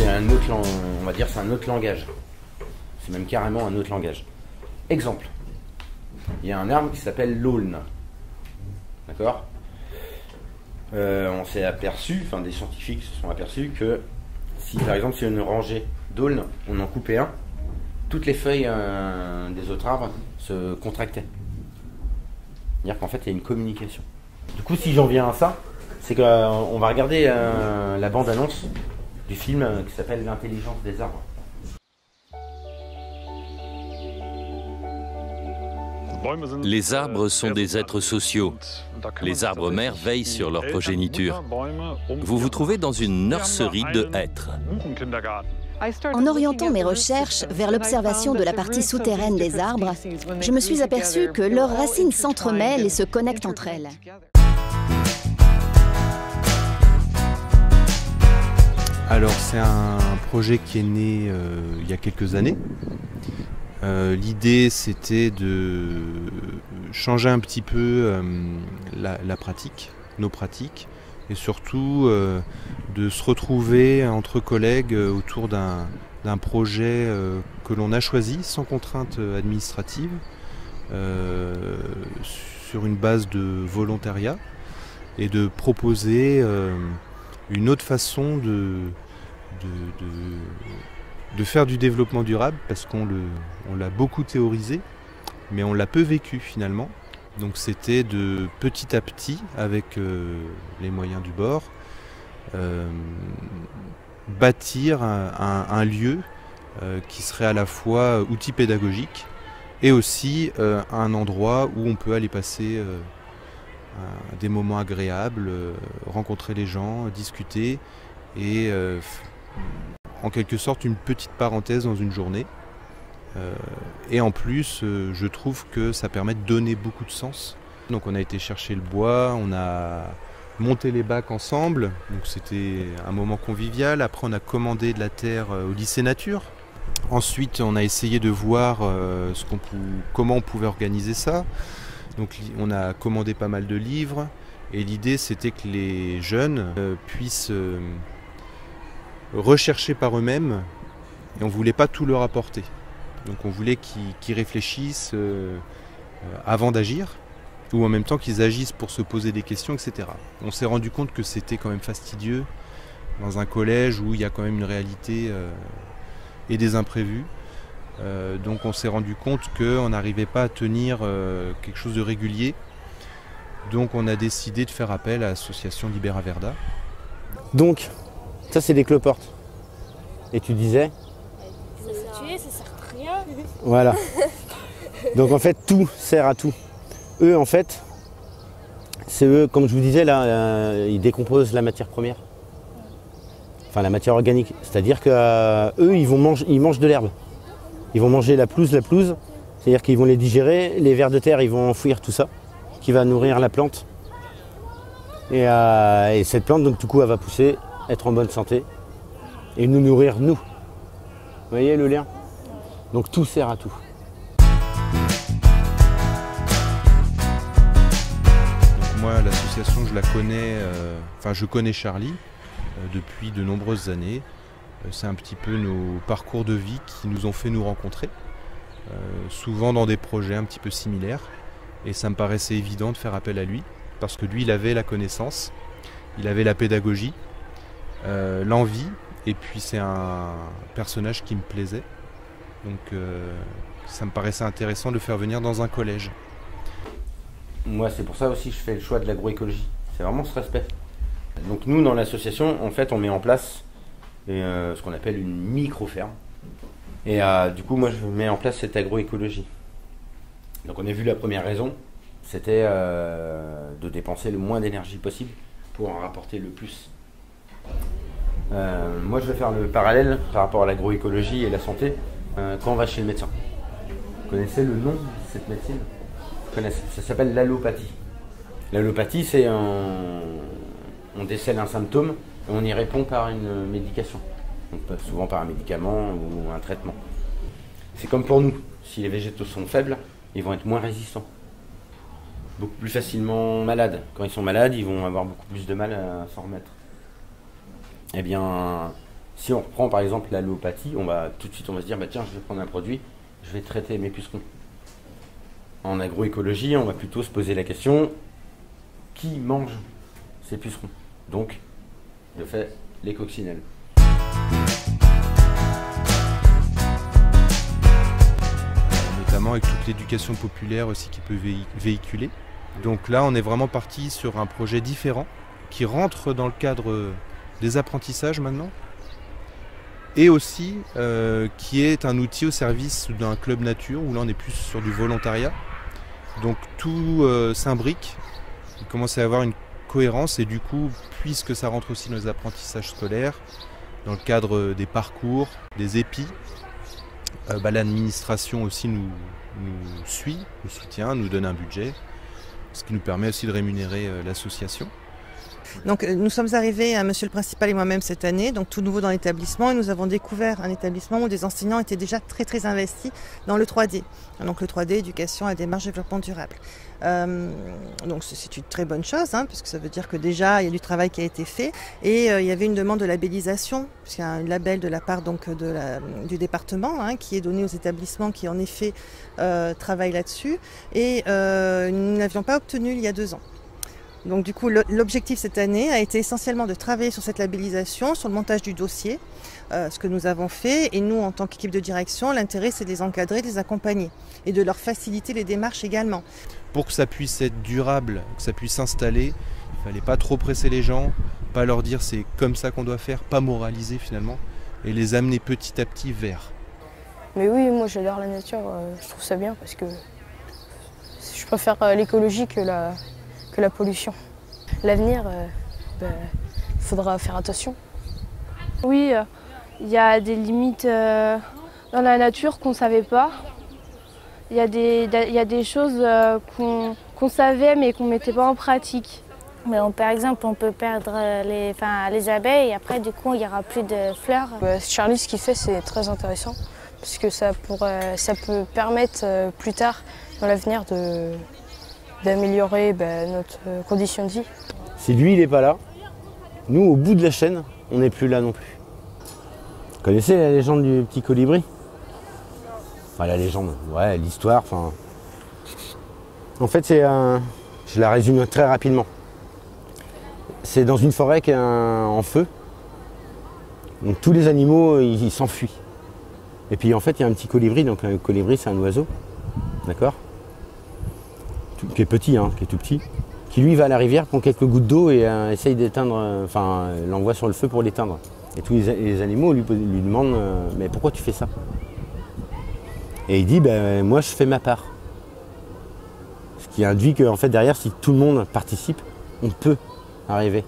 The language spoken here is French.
c'est un autre, on va dire, c'est un autre langage. C'est même carrément un autre langage. Exemple. Il y a un arbre qui s'appelle l'aulne. D'accord ? On s'est aperçu, enfin des scientifiques se sont aperçus que si par exemple c'est une rangée d'aulnes, on en coupait un, toutes les feuilles des autres arbres se contractaient. C'est-à-dire qu'en fait il y a une communication. Du coup si j'en viens à ça, c'est qu'on va regarder la bande-annonce du film qui s'appelle L'intelligence des arbres. Les arbres sont des êtres sociaux. Les arbres mères veillent sur leur progéniture. Vous vous trouvez dans une nurserie de hêtres. En orientant mes recherches vers l'observation de la partie souterraine des arbres, je me suis aperçu que leurs racines s'entremêlent et se connectent entre elles. Alors c'est un projet qui est né il y a quelques années. L'idée c'était de changer un petit peu la pratique, nos pratiques, et surtout de se retrouver entre collègues autour d'un projet que l'on a choisi sans contrainte administrative, sur une base de volontariat, et de proposer une autre façon de faire du développement durable, parce qu'on l'a beaucoup théorisé, mais on l'a peu vécu finalement. Donc c'était de petit à petit, avec les moyens du bord, bâtir un lieu qui serait à la fois outil pédagogique et aussi un endroit où on peut aller passer des moments agréables, rencontrer les gens, discuter et en quelque sorte une petite parenthèse dans une journée. Et en plus, je trouve que ça permet de donner beaucoup de sens. Donc on a été chercher le bois, on a monté les bacs ensemble, donc c'était un moment convivial. Après on a commandé de la terre au lycée Nature. Ensuite on a essayé de voir comment on pouvait organiser ça. Donc on a commandé pas mal de livres et l'idée c'était que les jeunes puissent rechercher par eux-mêmes, et on ne voulait pas tout leur apporter. Donc on voulait qu'ils réfléchissent avant d'agir, ou en même temps qu'ils agissent pour se poser des questions, etc. On s'est rendu compte que c'était quand même fastidieux dans un collège où il y a quand même une réalité et des imprévus. Donc on s'est rendu compte qu'on n'arrivait pas à tenir quelque chose de régulier. Donc on a décidé de faire appel à l'association Libera Verda. Donc, ça c'est des cloportes. Et tu disais ? Ça sert à tuer, ça sert à rien. Voilà. Donc en fait tout sert à tout. Eux en fait, c'est eux, comme je vous disais là, ils décomposent la matière première. Enfin la matière organique. C'est-à-dire que eux ils mangent de l'herbe. Ils vont manger la pelouse, c'est-à-dire qu'ils vont les digérer, les vers de terre ils vont enfouir tout ça, qui va nourrir la plante. Et cette plante donc du coup elle va pousser, être en bonne santé et nous nourrir nous. Vous voyez le lien ? Donc tout sert à tout. Donc moi l'association je la connais, je connais Charlie depuis de nombreuses années. C'est un petit peu nos parcours de vie qui nous ont fait nous rencontrer, souvent dans des projets un petit peu similaires. Et ça me paraissait évident de faire appel à lui, parce que lui il avait la connaissance, il avait la pédagogie, l'envie, et puis c'est un personnage qui me plaisait. Donc ça me paraissait intéressant de le faire venir dans un collège. Moi c'est pour ça aussi que je fais le choix de l'agroécologie. C'est vraiment ce respect. Donc nous dans l'association, en fait on met en place ce qu'on appelle une micro-ferme. Et du coup moi je mets en place cette agroécologie. Donc on a vu la première raison, c'était de dépenser le moins d'énergie possible pour en rapporter le plus. Moi je vais faire le parallèle par rapport à l'agroécologie et la santé. Quand on va chez le médecin, vous connaissez le nom de cette médecine ? Ça s'appelle l'allopathie. L'allopathie c'est on décèle un symptôme et on y répond par une médication. Donc souvent par un médicament ou un traitement. C'est comme pour nous, si les végétaux sont faibles, ils vont être moins résistants. Beaucoup plus facilement malades. Quand ils sont malades, ils vont avoir beaucoup plus de mal à s'en remettre. Eh bien, Si on reprend par exemple l'allopathie, on va tout de suite on va se dire bah tiens, je vais prendre un produit, je vais traiter mes pucerons. En agroécologie, on va plutôt se poser la question qui mange ces pucerons? Donc, de fait, les coccinelles. Notamment avec toute l'éducation populaire aussi qui peut véhiculer. Donc là, on est vraiment parti sur un projet différent qui rentre dans le cadre des apprentissages maintenant et aussi qui est un outil au service d'un club nature où là on est plus sur du volontariat. Donc tout s'imbrique, il commence à y avoir une cohérence et du coup, puisque ça rentre aussi dans les apprentissages scolaires, dans le cadre des parcours, des épis, l'administration aussi nous suit, nous soutient, nous donne un budget, ce qui nous permet aussi de rémunérer l'association. Donc nous sommes arrivés, monsieur le principal et moi-même cette année, donc tout nouveau dans l'établissement, et nous avons découvert un établissement où des enseignants étaient déjà très investis dans le 3D. Donc le 3D, éducation à démarche développement durable. Donc c'est une très bonne chose, puisque ça veut dire que déjà il y a du travail qui a été fait, et il y avait une demande de labellisation, puisqu'il y a un label de la part donc, du département qui est donné aux établissements qui en effet travaillent là-dessus, et nous ne l'avions pas obtenu il y a 2 ans. Donc du coup, l'objectif cette année a été essentiellement de travailler sur cette labellisation, sur le montage du dossier, ce que nous avons fait. Et nous, en tant qu'équipe de direction, l'intérêt c'est de les encadrer, de les accompagner et de leur faciliter les démarches également. Pour que ça puisse être durable, que ça puisse s'installer, il ne fallait pas trop presser les gens, pas leur dire c'est comme ça qu'on doit faire, pas moraliser finalement, et les amener petit à petit vers. Mais oui, moi j'adore la nature, je trouve ça bien parce que je préfère l'écologie que la pollution. L'avenir, il faudra faire attention. Oui, il y a des limites dans la nature qu'on ne savait pas. Il y a des choses qu'on savait mais qu'on ne mettait pas en pratique. Mais par exemple, on peut perdre les abeilles et après, du coup, il n'y aura plus de fleurs. Charlie, ce qu'il fait, c'est très intéressant parce que ça peut permettre plus tard, dans l'avenir, d'améliorer notre condition de vie. Si lui, il n'est pas là, nous, au bout de la chaîne, on n'est plus là non plus. Vous connaissez la légende du petit colibri? Enfin, la légende, ouais, l'histoire, enfin... En fait, je la résume très rapidement. C'est dans une forêt qui est en feu. Donc tous les animaux, ils s'enfuient. Et puis en fait, il y a un petit colibri, donc un colibri, c'est un oiseau, d'accord? Qui est petit, qui est tout petit, qui lui va à la rivière, prend quelques gouttes d'eau et essaye d'éteindre, l'envoie sur le feu pour l'éteindre. Et tous les animaux lui demandent mais pourquoi tu fais ça? Et il dit moi je fais ma part. Ce qui induit que en fait derrière, si tout le monde participe, on peut arriver